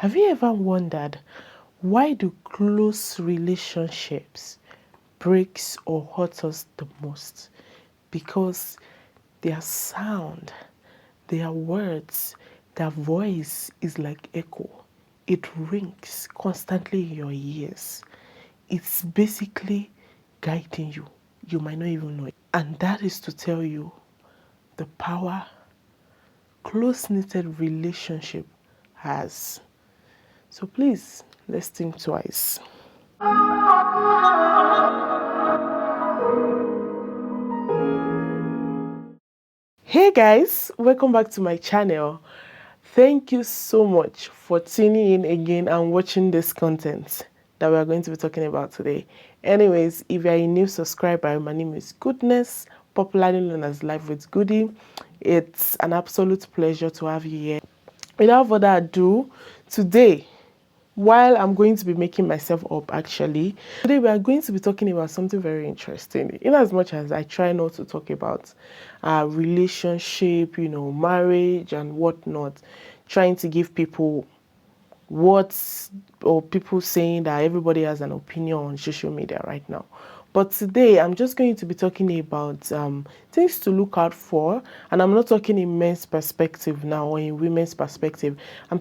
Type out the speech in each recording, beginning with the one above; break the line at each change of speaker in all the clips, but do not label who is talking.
Have you ever wondered why do close relationships breaks or hurt us the most? Because their sound, their words, their voice is like echo. It rings constantly in your ears. It's basically guiding you. You might not even know it. And that is to tell you the power close-knitted relationship has. So please, let's think twice. Hey guys, welcome back to my channel. Thank you so much for tuning in again and watching this content that we are going to be talking about today. Anyways, if you are a new subscriber, my name is Goodness, popularly known as Life with Goody. It's an absolute pleasure to have you here. Without further ado, today, while I'm going to be making myself up actually, today we are going to be talking about something very interesting. In as much as I try not to talk about relationship, marriage and whatnot, trying to give people or people saying that everybody has an opinion on social media right now. But today I'm just going to be talking about things to look out for, and I'm not talking in men's perspective now or in women's perspective. I'm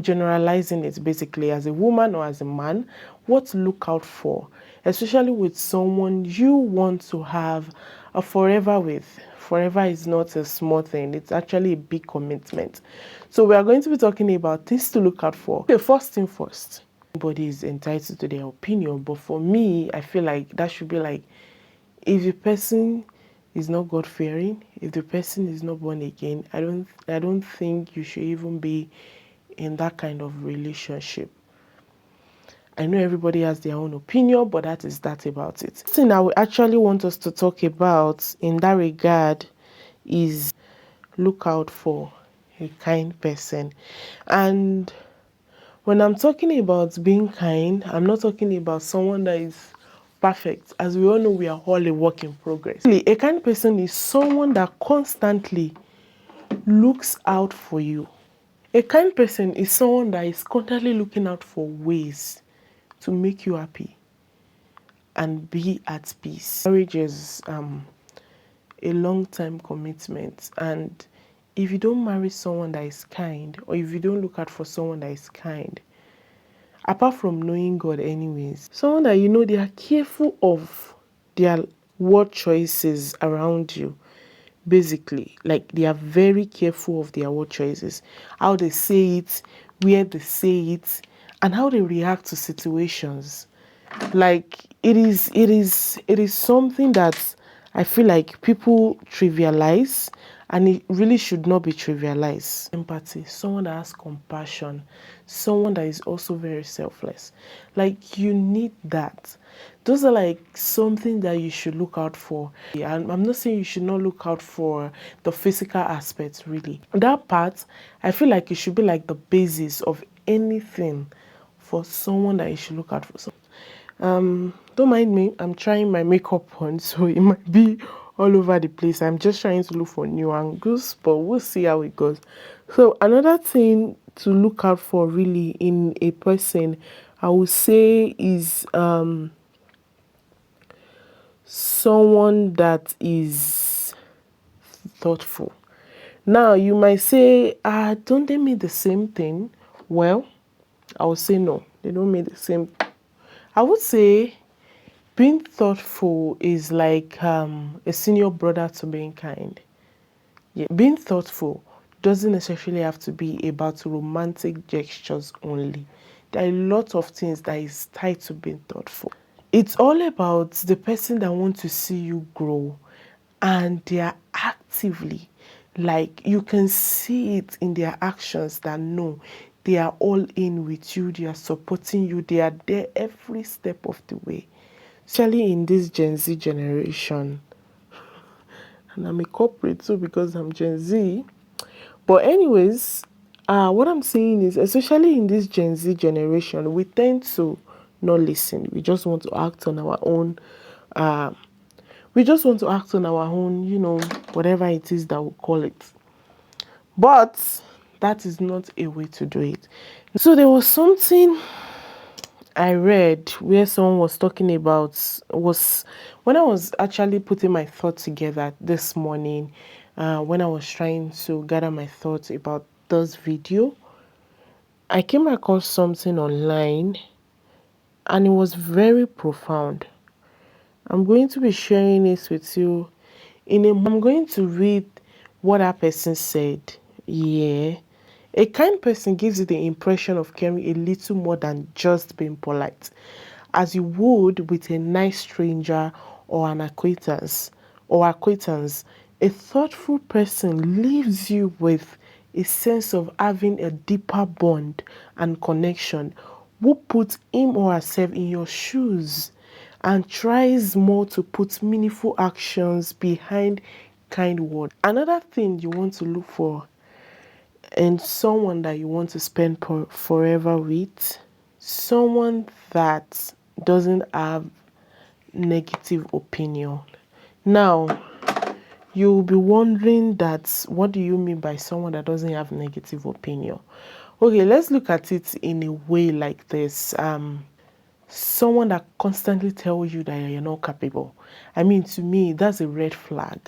generalizing it basically as a woman or as a man, what to look out for, especially with someone you want to have a forever with. Forever is not a small thing, it's actually a big commitment. So we are going to be talking about things to look out for. Okay, first thing first. Everybody is entitled to their opinion, but for me, I feel like that should be like, if the person is not God fearing, if the person is not born again, I don't think you should even be in that kind of relationship. I know everybody has their own opinion, but that is that about it. The thing I would actually want us to talk about in that regard is look out for a kind person. And when I'm talking about being kind, I'm not talking about someone that is perfect. As we all know, we are all a work in progress. A kind person is someone that constantly looks out for you. A kind person is someone that is constantly looking out for ways to make you happy and be at peace. Marriage is a long-term commitment, and if you don't marry someone that is kind, or if you don't look out for someone that is kind, apart from knowing God anyways, someone that they are careful of their word choices around you, basically, like they are very careful of their word choices, how they say it, where they say it, and how they react to situations. Like it is something that I feel like people trivialize, and it really should not be trivialized. Empathy, someone that has compassion, someone that is also very selfless. Like you need that. Those are like something that you should look out for. I'm not saying you should not look out for the physical aspects, really. That part, I feel like it should be like the basis of anything for someone that you should look out for. So, don't mind me, I'm trying my makeup on, so it might be all over the place. I'm just trying to look for new angles, but we'll see how it goes. So another thing to look out for really in a person, I would say, is someone that is thoughtful. Now you might say, don't they mean the same thing? Well, I would say no, they don't mean the same. I would say being thoughtful is like a senior brother to being kind. Yeah, being thoughtful doesn't necessarily have to be about romantic gestures only. There are a lot of things that is tied to being thoughtful. It's all about the person that wants to see you grow, and they are actively, like you can see it in their actions, that no, they are all in with you, they are supporting you, they are there every step of the way. Especially in this Gen Z generation, and I'm a corporate too because I'm Gen Z. But anyways, what I'm saying is, especially in this Gen Z generation, we tend to not listen. We just want to act on our own. We just want to act on our own, whatever it is that we call it. But that is not a way to do it. So there was something I read where someone was talking about, was when I was actually putting my thoughts together this morning, when I was trying to gather my thoughts about this video, I came across something online and it was very profound. I'm going to be sharing this with you. I'm going to read what that person said. Yeah. A kind person gives you the impression of caring a little more than just being polite, as you would with a nice stranger or an acquaintance. A thoughtful person leaves you with a sense of having a deeper bond and connection, who puts him or herself in your shoes and tries more to put meaningful actions behind kind words. Another thing you want to look for in someone that you want to spend forever with, someone that doesn't have negative opinion. Now, you'll be wondering that what do you mean by someone that doesn't have negative opinion? Okay, let's look at it in a way like this. Someone that constantly tells you that you're not capable. I mean, to me, that's a red flag.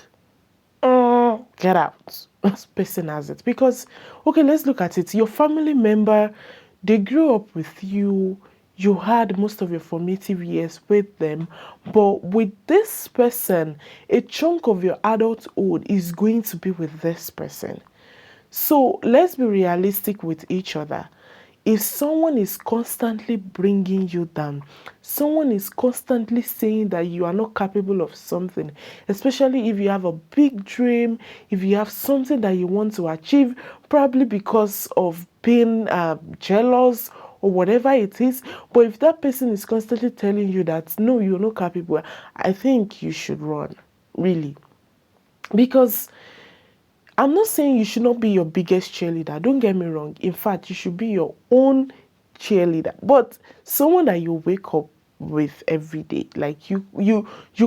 Get out. This person has it. Because, okay, let's look at it. Your family member, they grew up with you. You had most of your formative years with them. But with this person, a chunk of your adulthood is going to be with this person. So let's be realistic with each other. If someone is constantly bringing you down, someone is constantly saying that you are not capable of something, especially if you have a big dream, if you have something that you want to achieve, probably because of being jealous or whatever it is. But if that person is constantly telling you that no, you're not capable, I think you should run, really. Because I'm not saying you should not be your biggest cheerleader. Don't get me wrong. In fact, you should be your own cheerleader. But someone that you wake up with every day, like you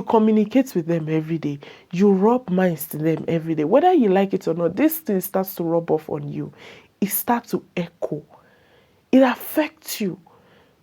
communicate with them every day. You rub minds to them every day. Whether you like it or not, this thing starts to rub off on you. It starts to echo. It affects you.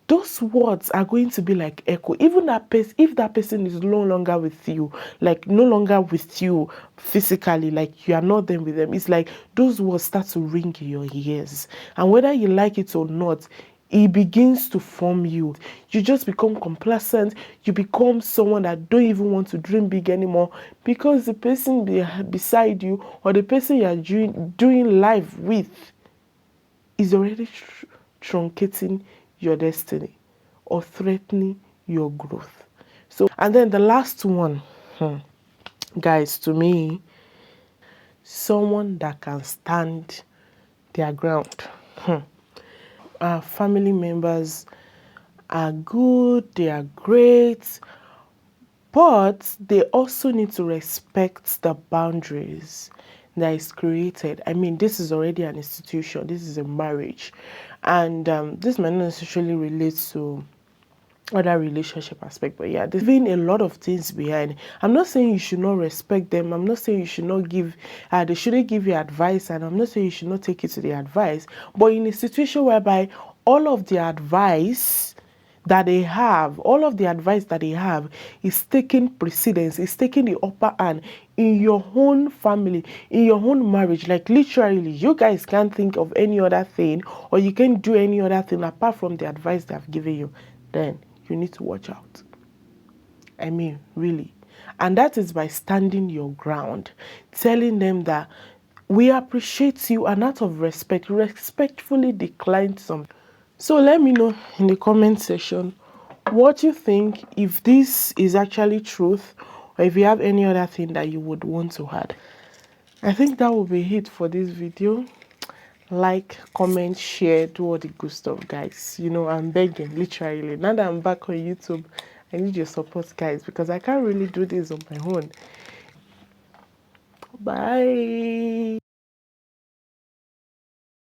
Those words are going to be like echo. Even that person, if that person is no longer with you, like no longer with you physically, like you are not there with them, it's like those words start to ring in your ears. And whether you like it or not, it begins to form you. You just become complacent. You become someone that don't even want to dream big anymore, because the person beside you or the person you are doing life with is already truncating your destiny or threatening your growth. So, and then the last one, guys, to me, someone that can stand their ground. Our family members are good, they are great, but they also need to respect the boundaries that is created. I mean, this is already an institution, this is a marriage, and this might not necessarily relate to other relationship aspect, but yeah, there's been a lot of things behind. I'm not saying you should not respect them. I'm not saying you should not give they shouldn't give you advice, and I'm not saying you should not take it to the advice. But in a situation whereby all of the advice that they have, all of the advice that they have is taking precedence, is taking the upper hand in your own family, in your own marriage. Like literally, you guys can't think of any other thing, or you can't do any other thing apart from the advice they have given you. Then you need to watch out. I mean, really. And that is by standing your ground, telling them that we appreciate you, and out of respect, respectfully decline something. So let me know in the comment section what you think, if this is actually truth, or if you have any other thing that you would want to add. I think that will be it for this video. Like, comment, share, do all the good stuff, guys. You know, I'm begging, literally. Now that I'm back on YouTube, I need your support, guys, because I can't really do this on my own. Bye.